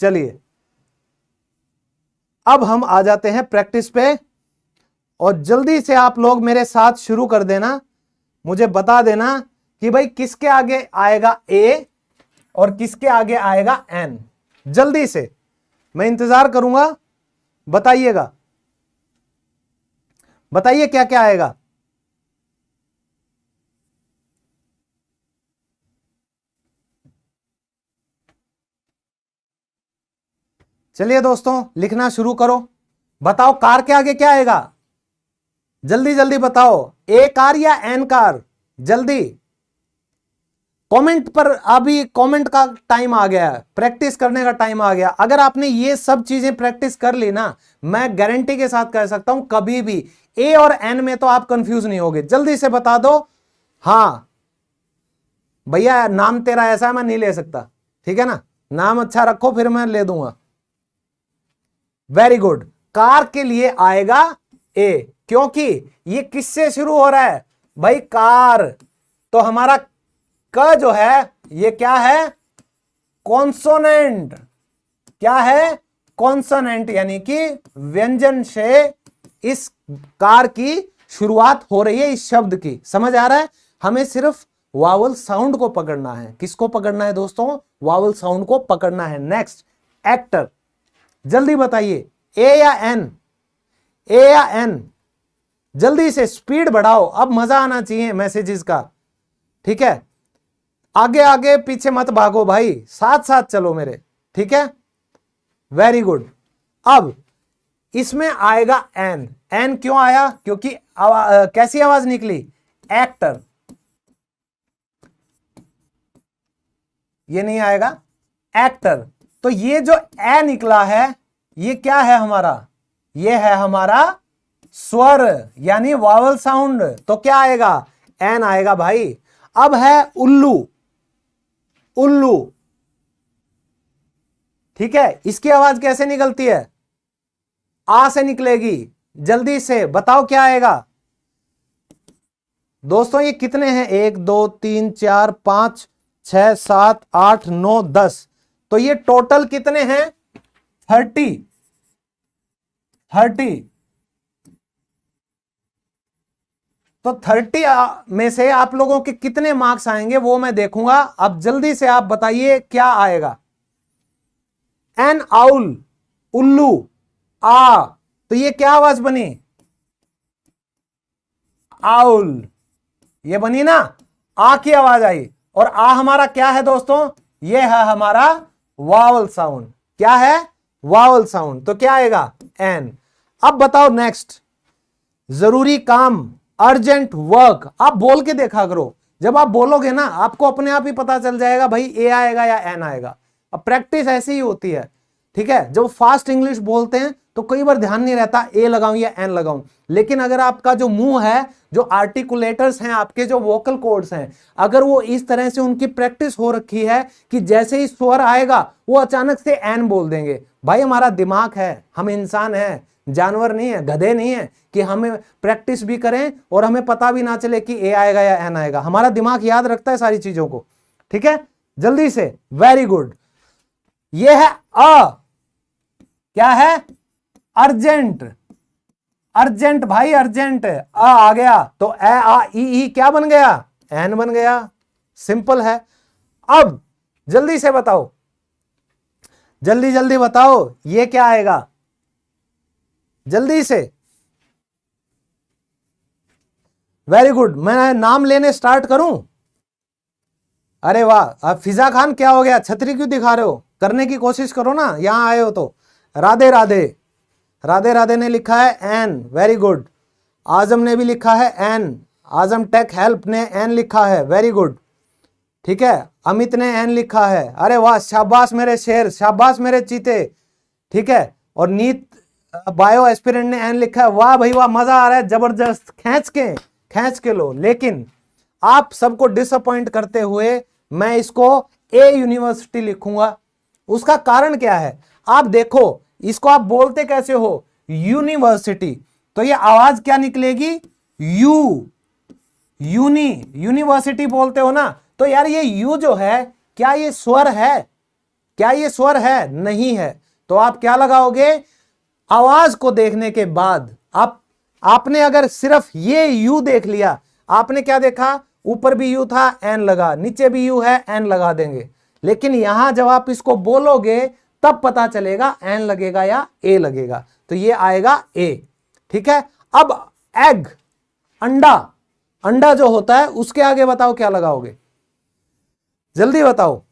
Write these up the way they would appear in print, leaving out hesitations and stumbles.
चलिए अब हम आ जाते हैं प्रैक्टिस पे, और जल्दी से आप लोग मेरे साथ शुरू कर देना। मुझे बता देना कि भाई किसके आगे आएगा ए और किसके आगे आएगा एन। जल्दी से, मैं इंतजार करूंगा। बताइएगा, बताइए क्या क्या आएगा। चलिए दोस्तों लिखना शुरू करो। बताओ कार के आगे क्या आएगा, जल्दी जल्दी बताओ। ए कार या एन कार, जल्दी कमेंट पर। अभी कमेंट का टाइम आ गया है, प्रैक्टिस करने का टाइम आ गया। अगर आपने ये सब चीजें प्रैक्टिस कर ली ना, मैं गारंटी के साथ कह सकता हूं कभी भी ए और एन में तो आप कंफ्यूज नहीं होगे। जल्दी से बता दो। हाँ भैया नाम तेरा ऐसा है मैं नहीं ले सकता, ठीक है ना, नाम अच्छा रखो फिर मैं ले दूंगा। वेरी गुड, कार के लिए आएगा ए, क्योंकि ये किससे शुरू हो रहा है भाई, कार। तो हमारा क जो है ये क्या है, कॉन्सोनेंट। क्या है, कॉन्सोनेंट, यानी कि व्यंजन से इस कार की शुरुआत हो रही है, इस शब्द की। समझ आ रहा है, हमें सिर्फ वावल साउंड को पकड़ना है। किसको पकड़ना है दोस्तों, वावल साउंड को पकड़ना है। नेक्स्ट एक्टर, जल्दी बताइए ए या एन, ए या एन, जल्दी से स्पीड बढ़ाओ, अब मजा आना चाहिए मैसेजेस का, ठीक है। आगे आगे पीछे मत भागो भाई, साथ साथ चलो मेरे, ठीक है। Very good. अब इसमें आएगा एन। एन क्यों आया, क्योंकि कैसी आवाज निकली, एक्टर। ये नहीं आएगा, एक्टर। तो ये जो ए निकला है ये क्या है हमारा, ये है हमारा स्वर, यानी वावल साउंड। तो क्या आएगा, एन आएगा भाई। अब है उल्लू, उल्लू, ठीक है। इसकी आवाज कैसे निकलती है, आ से निकलेगी। जल्दी से बताओ क्या आएगा दोस्तों। ये कितने हैं, 1 2 3 4 5 6 7 8 9 10। तो ये टोटल कितने हैं, 30। तो 30 में से आप लोगों के कितने मार्क्स आएंगे वो मैं देखूंगा। अब जल्दी से आप बताइए क्या आएगा। एन आउल, उल्लू, आ, तो ये क्या आवाज बनी, आउल, ये बनी ना, आ की आवाज आई। और आ हमारा क्या है दोस्तों, ये है हमारा वावल साउंड। क्या है, वावल साउंड। तो क्या आएगा, एन। अब बताओ नेक्स्ट, जरूरी काम, अर्जेंट वर्क। आप बोल के देखा करो, जब आप बोलोगे ना आपको अपने आप ही पता चल जाएगा भाई ए आएगा या एन आएगा। अब प्रैक्टिस ऐसी ही होती है, ठीक है। जब फास्ट इंग्लिश बोलते हैं तो कई बार ध्यान नहीं रहता ए लगाऊं या एन लगाऊं, लेकिन अगर आपका जो मुंह है, जो आर्टिकुलेटर्स हैं, आपके जो वोकल कॉर्ड्स हैं, अगर वो इस तरह से उनकी प्रैक्टिस हो रखी है कि जैसे ही स्वर आएगा वो अचानक से एन बोल देंगे। भाई हमारा दिमाग है, हम इंसान हैं, जानवर नहीं है, गधे नहीं है कि हमें प्रैक्टिस भी करें और हमें पता भी ना चले कि ए आएगा या एन आएगा। हमारा दिमाग याद रखता है सारी चीजों को, ठीक है। जल्दी से, वेरी गुड। ये है अ, क्या है, अर्जेंट। अर्जेंट भाई, अर्जेंट, आ गया तो ए आ ई क्या बन गया, एन बन गया। सिंपल है। अब जल्दी से बताओ, जल्दी जल्दी बताओ ये क्या आएगा, जल्दी से। वेरी गुड, मैं नाम लेने स्टार्ट करूं। अरे वाह, अब फिजा खान क्या हो गया, छतरी क्यों दिखा रहे हो, करने की कोशिश करो ना, यहां आए हो तो। राधे राधे, राधे राधे ने लिखा है एन, वेरी गुड। आजम ने भी लिखा है एन, आजम टेक हेल्प ने एन लिखा है, वेरी गुड, ठीक है। अमित ने एन लिखा है, अरे वाह, शाबाश मेरे शेर, शाबाश मेरे चीते, ठीक है। और नीत बायो एस्पिरेंट ने एन लिखा है, वाह भाई वाह, मजा आ रहा है, जबरदस्त, खींच के लो। लेकिन आप सबको डिसअपॉइंट करते हुए मैं इसको ए यूनिवर्सिटी लिखूंगा। उसका कारण क्या है, आप देखो, इसको आप बोलते कैसे हो, यूनिवर्सिटी, तो ये आवाज क्या निकलेगी, यू, यूनिवर्सिटी बोलते हो ना। तो यार ये यू जो है, क्या ये स्वर है, क्या ये स्वर है? नहीं है। तो आप क्या लगाओगे? आवाज को देखने के बाद आपने अगर सिर्फ ये यू देख लिया, आपने क्या देखा? ऊपर भी यू था, एन लगा, नीचे भी यू है, एन लगा देंगे। लेकिन यहां जब आप इसको बोलोगे तब पता चलेगा एन लगेगा या ए लगेगा। तो ये आएगा ए। ठीक है। अब एग, अंडा, अंडा जो होता है उसके आगे बताओ क्या लगाओगे? जल्दी बताओ।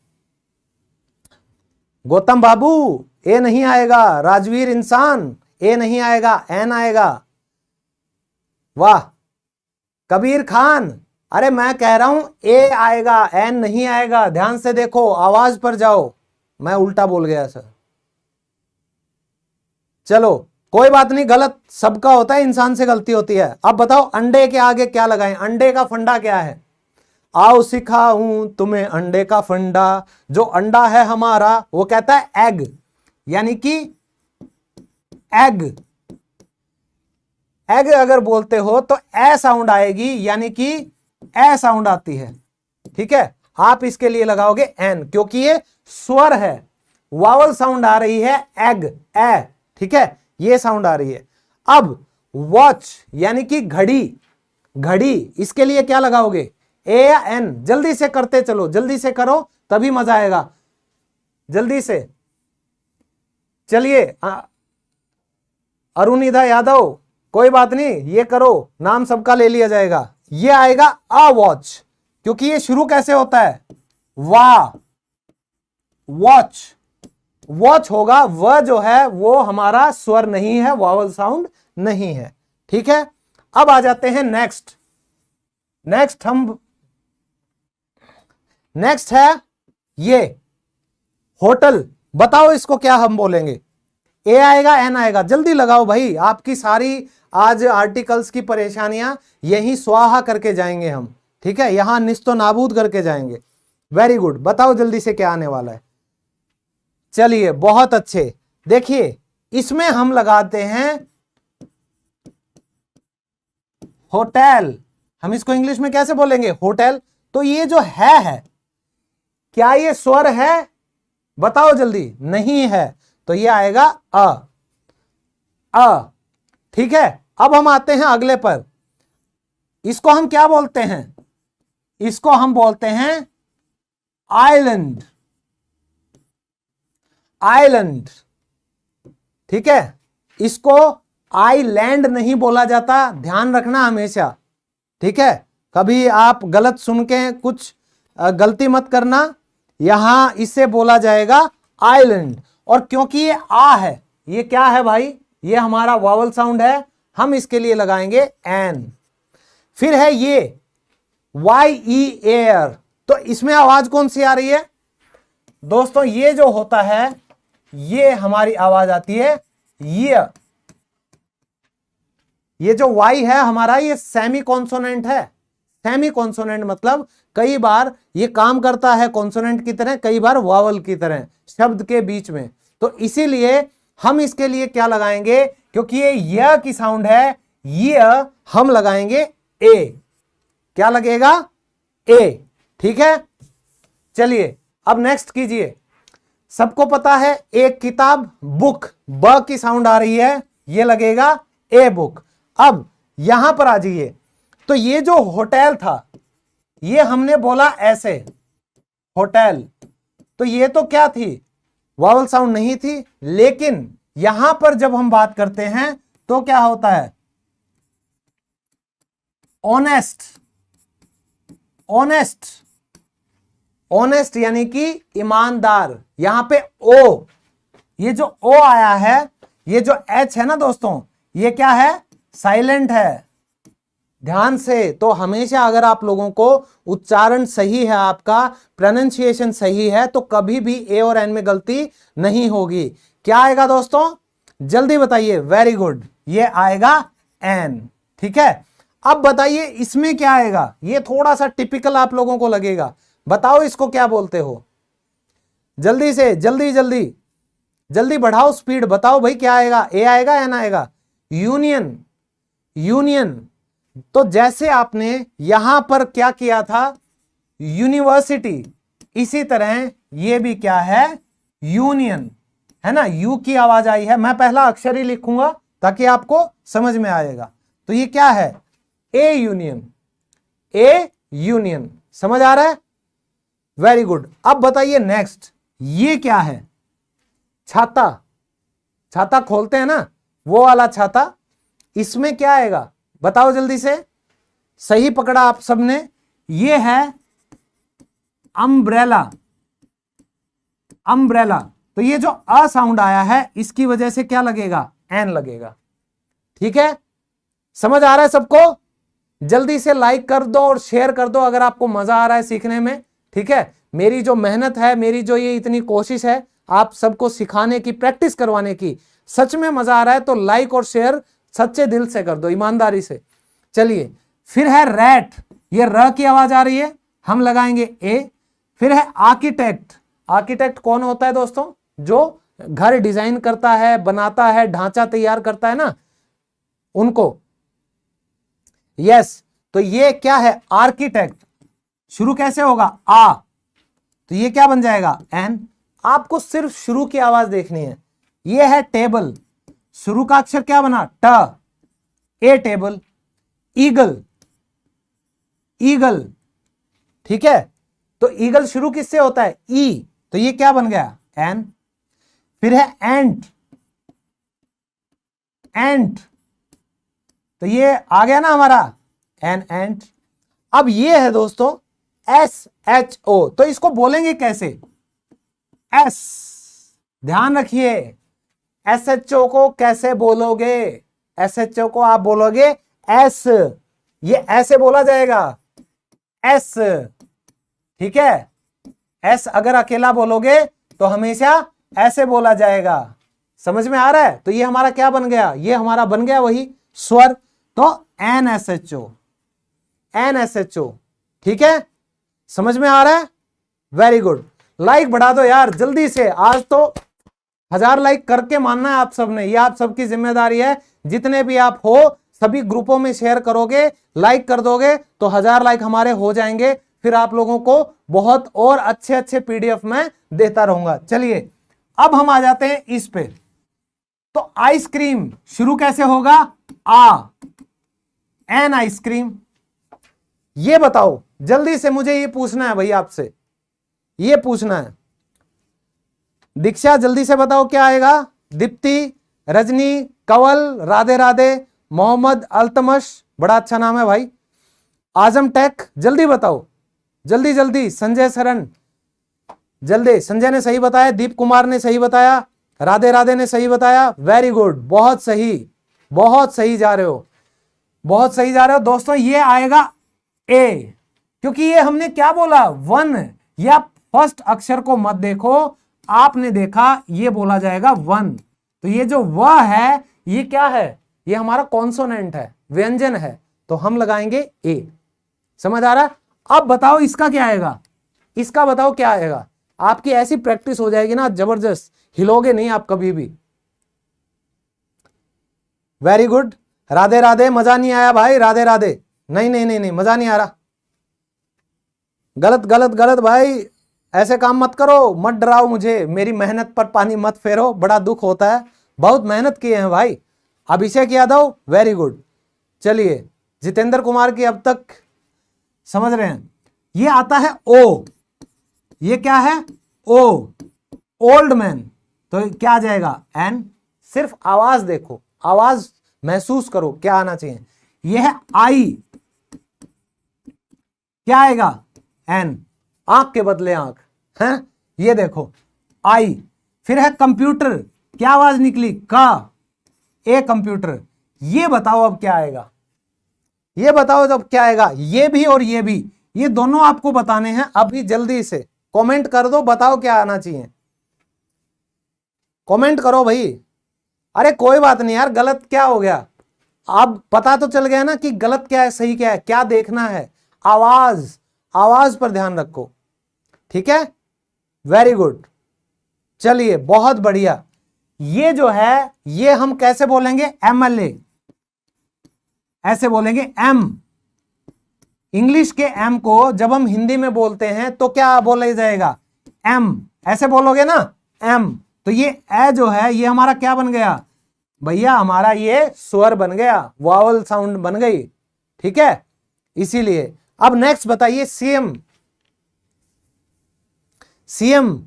गौतम बाबू ए नहीं आएगा। राजवीर इंसान ए नहीं आएगा, एन आएगा। वाह। कबीर खान, अरे मैं कह रहा हूं ए आएगा, एन नहीं आएगा। ध्यान से देखो, आवाज पर जाओ। मैं उल्टा बोल गया सर। चलो कोई बात नहीं, गलत सबका होता है, इंसान से गलती होती है। अब बताओ अंडे के आगे क्या लगाएं? अंडे का फंडा क्या है? आओ सिखाऊं तुम्हें अंडे का फंडा। जो अंडा है हमारा वो कहता है एग, यानी कि एग। एग अगर बोलते हो तो ए साउंड आएगी, यानी कि ए साउंड आती है। ठीक है। आप इसके लिए लगाओगे एन, क्योंकि ये स्वर है, वावल साउंड आ रही है एग, ए। ठीक है, ये साउंड आ रही है। अब वॉच यानी कि घड़ी, घड़ी, इसके लिए क्या लगाओगे? ए या एन? जल्दी से करते चलो, जल्दी से करो तभी मजा आएगा। जल्दी से चलिए। अरुणिधा यादव, कोई बात नहीं, ये करो, नाम सबका ले लिया जाएगा। ये आएगा अ वॉच, क्योंकि ये शुरू कैसे होता है? वाह, वॉच, वॉच होगा। वह जो है वो हमारा स्वर नहीं है, वावल साउंड नहीं है। ठीक है। अब आ जाते हैं नेक्स्ट। नेक्स्ट है ये होटल। बताओ इसको क्या हम बोलेंगे? ए आएगा, एन आएगा? जल्दी लगाओ भाई, आपकी सारी आज आर्टिकल्स की परेशानियां यही स्वाहा करके जाएंगे हम। ठीक है, यहां निस्तो नाबूद करके जाएंगे। वेरी गुड, बताओ जल्दी से क्या आने वाला है। चलिए बहुत अच्छे। देखिए इसमें हम लगाते हैं होटल। हम इसको इंग्लिश में कैसे बोलेंगे? होटल। तो ये जो है क्या ये स्वर है? बताओ जल्दी। नहीं है, तो ये आएगा अ। ठीक है। अब हम आते हैं अगले पर। इसको हम क्या बोलते हैं? इसको हम बोलते हैं आइलैंड, आइलैंड। ठीक है, इसको आइलैंड नहीं बोला जाता, ध्यान रखना हमेशा। ठीक है, कभी आप गलत सुन के कुछ गलती मत करना। यहां इसे बोला जाएगा आइलैंड। और क्योंकि ये आ है, ये क्या है भाई? ये हमारा वावल साउंड है, हम इसके लिए लगाएंगे एन। फिर है ये वाई ई एयर। तो इसमें आवाज कौन सी आ रही है दोस्तों? ये जो होता है ये हमारी आवाज आती है ये जो वाई है हमारा, ये सेमी कॉन्सोनेंट है। सेमी कॉन्सोनेंट मतलब कई बार ये काम करता है कॉन्सोनेंट की तरह, कई बार वावल की तरह शब्द के बीच में। तो इसीलिए हम इसके लिए क्या लगाएंगे? क्योंकि ये य की साउंड है, ये हम लगाएंगे ए। क्या लगेगा? ए। ठीक है। चलिए अब नेक्स्ट कीजिए। सबको पता है एक किताब, बुक, ब की साउंड आ रही है, ये लगेगा ए बुक। अब यहां पर आ जाइए। तो ये जो होटल था ये हमने बोला ऐसे, होटल। तो ये तो क्या थी? वावल साउंड नहीं थी। लेकिन यहां पर जब हम बात करते हैं तो क्या होता है? ऑनेस्ट, ऑनेस्ट, ऑनेस्ट यानी कि ईमानदार। यहां पे ओ, ये जो ओ आया है, ये जो एच है ना दोस्तों, ये क्या है? साइलेंट है। ध्यान से। तो हमेशा अगर आप लोगों को उच्चारण सही है, आपका प्रोनाउंसिएशन सही है, तो कभी भी ए और एन में गलती नहीं होगी। क्या आएगा दोस्तों? जल्दी बताइए। वेरी गुड, ये आएगा एन। ठीक है। अब बताइए इसमें क्या आएगा? ये थोड़ा सा टिपिकल आप लोगों को लगेगा। बताओ इसको क्या बोलते हो? जल्दी से, जल्दी जल्दी जल्दी बढ़ाओ स्पीड। बताओ भाई क्या आएगा? ए आएगा, एन आएगा? Union, union. तो जैसे आपने यहां पर क्या किया था? यूनिवर्सिटी, इसी तरह ये भी क्या है? यूनियन, है ना, यू की आवाज आई है। मैं पहला अक्षर ही लिखूंगा ताकि आपको समझ में आएगा। तो ये क्या है? A union, A union. समझ आ रहा है? Very good. अब बताइए नेक्स्ट, ये क्या है? छाता। छाता खोलते हैं ना, वो वाला छाता। इसमें क्या आएगा बताओ जल्दी से। सही पकड़ा आप सबने। ये है अम्ब्रेला। अम्ब्रेला। तो ये जो अ साउंड आया है इसकी वजह से क्या लगेगा? एन लगेगा। ठीक है, समझ आ रहा है सबको? जल्दी से लाइक कर दो और शेयर कर दो अगर आपको मजा आ रहा है सीखने में। ठीक है, मेरी जो मेहनत है, मेरी जो ये इतनी कोशिश है आप सबको सिखाने की, प्रैक्टिस करवाने की, सच में मजा आ रहा है तो लाइक और शेयर सच्चे दिल से कर दो, ईमानदारी से। चलिए, फिर है रैट। ये र की आवाज आ रही है, हम लगाएंगे ए। फिर है आर्किटेक्ट। आर्किटेक्ट कौन होता है दोस्तों? जो घर डिजाइन करता है, बनाता है, ढांचा तैयार करता है ना, उनको। यस, तो ये क्या है? आर्किटेक्ट। शुरू कैसे होगा? आ। तो ये क्या बन जाएगा? एन। आपको सिर्फ शुरू की आवाज देखनी है। ये है टेबल। शुरू का अक्षर क्या बना? ट। ए टेबल। ईगल। ईगल। ठीक है, तो ईगल शुरू किससे होता है? ई। तो ये क्या बन गया? एन। फिर है एंट। एंट। तो ये आ गया ना हमारा एन, एंट। अब ये है दोस्तों एस एच ओ। तो इसको बोलेंगे कैसे? एस। ध्यान रखिए, एस एच ओ को कैसे बोलोगे? एस एच ओ को आप बोलोगे एस। ये ऐसे बोला जाएगा, एस। ठीक है, एस अगर अकेला बोलोगे तो हमेशा ऐसे बोला जाएगा। समझ में आ रहा है? तो ये हमारा क्या बन गया? ये हमारा बन गया वही स्वर। तो N S H O, N S H O. ठीक है, समझ में आ रहा है? Very good. लाइक बढ़ा दो यार जल्दी से। आज तो 1000 लाइक करके मानना है आप सबने, ये आप सबकी जिम्मेदारी है। जितने भी आप हो सभी ग्रुपों में शेयर करोगे, लाइक कर दोगे तो 1000 लाइक हमारे हो जाएंगे। फिर आप लोगों को बहुत और अच्छे अच्छे पीडीएफ में देता रहूंगा। चलिए, अब हम आ जाते हैं इस पे। तो आइसक्रीम शुरू कैसे होगा? आ। An ice cream. ये बताओ जल्दी से, मुझे ये पूछना है भाई आपसे, ये पूछना है। दीक्षा जल्दी से बताओ क्या आएगा? दीप्ति, रजनी, कंवल, राधे राधे, मोहम्मद अल्तमश, बड़ा अच्छा नाम है भाई। आजम टेक, जल्दी बताओ, जल्दी जल्दी। संजय सरन, जल्दी। संजय ने सही बताया, दीप कुमार ने सही बताया, राधे राधे ने सही बताया। वेरी गुड, बहुत सही, बहुत सही जा रहे हो, बहुत सही जा रहे हो दोस्तों। ये आएगा ए, क्योंकि ये हमने क्या बोला? वन। या फर्स्ट अक्षर को मत देखो, आपने देखा ये बोला जाएगा वन। तो ये जो व है ये क्या है? ये हमारा कॉन्सोनेंट है, व्यंजन है, तो हम लगाएंगे ए। समझ आ रहा है? अब बताओ इसका क्या आएगा? इसका बताओ क्या आएगा? आपकी ऐसी प्रैक्टिस हो जाएगी ना जबरदस्त, हिलोगे नहीं आप कभी भी। Very good, Radhe Radhe. मजा नहीं आया भाई? राधे राधे। नहीं नहीं नहीं नहीं, मजा नहीं आ रहा। गलत गलत गलत भाई, ऐसे काम मत करो, मत डराओ मुझे, मेरी मेहनत पर पानी मत फेरो, बड़ा दुख होता है। बहुत मेहनत किए हैं भाई। Abhishek Yadav, very good. चलिए, जितेंद्र कुमार की अब तक समझ रहे हैं। ये आता है ओ। ये क्या है? ओ। Old man. तो क्या आ जाएगा? एन। सिर्फ आवाज देखो, आवाज महसूस करो क्या आना चाहिए। यह है आई। क्या आएगा? एन। आंख के बदले आंख है, ये देखो आई। फिर है कंप्यूटर। क्या आवाज निकली? का। A computer. ये बताओ अब क्या आएगा? ये बताओ जब क्या आएगा? ये भी और ये भी, ये दोनों आपको बताने हैं अभी। जल्दी से कमेंट कर दो, बताओ क्या आना चाहिए। कमेंट करो भाई। अरे कोई बात नहीं यार, गलत क्या हो गया? अब पता तो चल गया ना कि गलत क्या है, सही क्या है। क्या देखना है? आवाज, आवाज पर ध्यान रखो। ठीक है, वेरी गुड। चलिए, बहुत बढ़िया। ये जो है ये हम कैसे बोलेंगे? एमएलए। ऐसे बोलेंगे एम। इंग्लिश के एम को जब हम हिंदी में बोलते हैं तो क्या बोला जाएगा? एम। ऐसे बोलोगे ना, एम, तो ये ए जो है ये हमारा क्या बन गया भैया, हमारा ये स्वर बन गया, वावल साउंड बन गई। ठीक है, इसीलिए अब नेक्स्ट बताइए सीएम। सीएम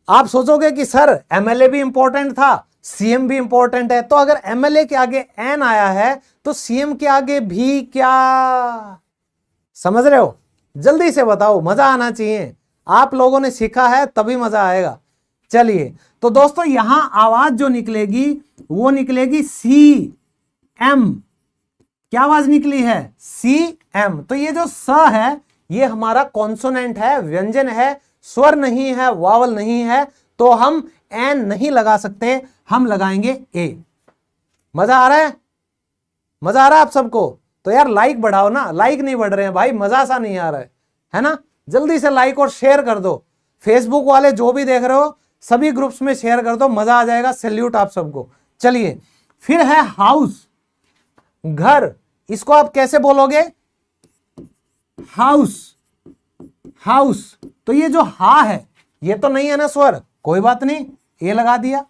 आप सोचोगे कि सर एमएलए भी इंपॉर्टेंट था, सीएम भी इंपॉर्टेंट है, तो अगर एमएलए के आगे एन आया है तो सीएम के आगे भी क्या, समझ रहे हो? जल्दी से बताओ, मजा आना चाहिए, आप लोगों ने सीखा है तभी मजा आएगा। चलिए, तो दोस्तों यहां आवाज जो निकलेगी वो निकलेगी सी एम। क्या आवाज निकली है? C M. तो ये जो स है ये हमारा कॉन्सोनेंट है, व्यंजन है, स्वर नहीं है, वावल नहीं है, तो हम एन नहीं लगा सकते, हम लगाएंगे ए। मजा आ रहा है? मजा आ रहा है आप सबको? तो यार लाइक बढ़ाओ ना, लाइक नहीं बढ़ रहे हैं भाई, मजा सा नहीं आ रहा है ना? जल्दी से लाइक और शेयर कर दो, फेसबुक वाले जो भी देख रहे हो सभी ग्रुप्स में शेयर कर दो, मजा आ जाएगा। सैल्यूट आप सबको। चलिए, फिर है हाउस, घर। इसको आप कैसे बोलोगे? House, house. तो ये जो हा है ये तो नहीं है ना स्वर, कोई बात नहीं, ये लगा दिया।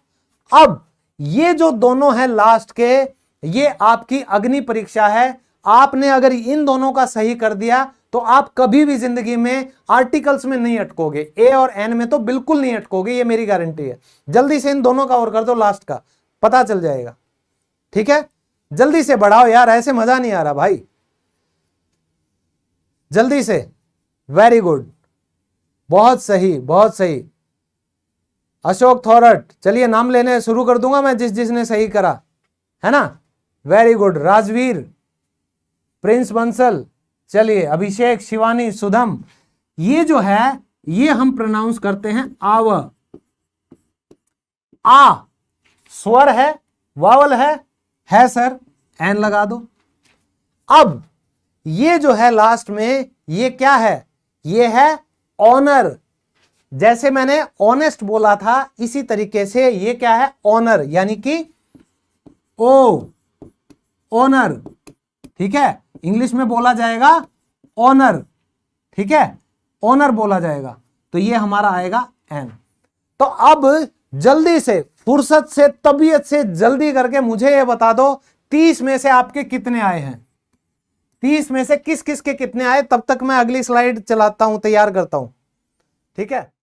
अब ये जो दोनों है लास्ट के, ये आपकी अग्नि परीक्षा है। आपने अगर इन दोनों का सही कर दिया तो आप कभी भी जिंदगी में आर्टिकल्स में नहीं अटकोगे, ए और एन में तो बिल्कुल नहीं अटकोगे, ये मेरी गारंटी है। जल्दी से इन दोनों का और कर दो, लास्ट का पता चल जाएगा। ठीक है, जल्दी से बढ़ाओ यार, ऐसे मजा नहीं आ रहा भाई, जल्दी से। वेरी गुड, बहुत सही, बहुत सही। अशोक थोरट, चलिए नाम लेने शुरू कर दूंगा मैं जिस जिसने सही करा, है ना? Very good. Rajveer, Prince Bansal, चलिए अभिषेक, शिवानी, सुधम। ये जो है ये हम प्रोनाउंस करते हैं आव। आ स्वर है, वावल है सर, एन लगा दो। अब ये जो है लास्ट में ये क्या है? ये है ऑनर। जैसे मैंने ऑनेस्ट बोला था इसी तरीके से ये क्या है? ऑनर, यानी कि ओ, ऑनर। ठीक है, इंग्लिश में बोला जाएगा ऑनर। ठीक है, ऑनर बोला जाएगा, तो ये हमारा आएगा एन। तो अब जल्दी से, फुर्सत से, तबीयत से जल्दी करके मुझे ये बता दो 30 में से आपके कितने आए हैं? 30 में से किस किस के कितने आए? तब तक मैं अगली स्लाइड चलाता हूं, तैयार करता हूं। ठीक है।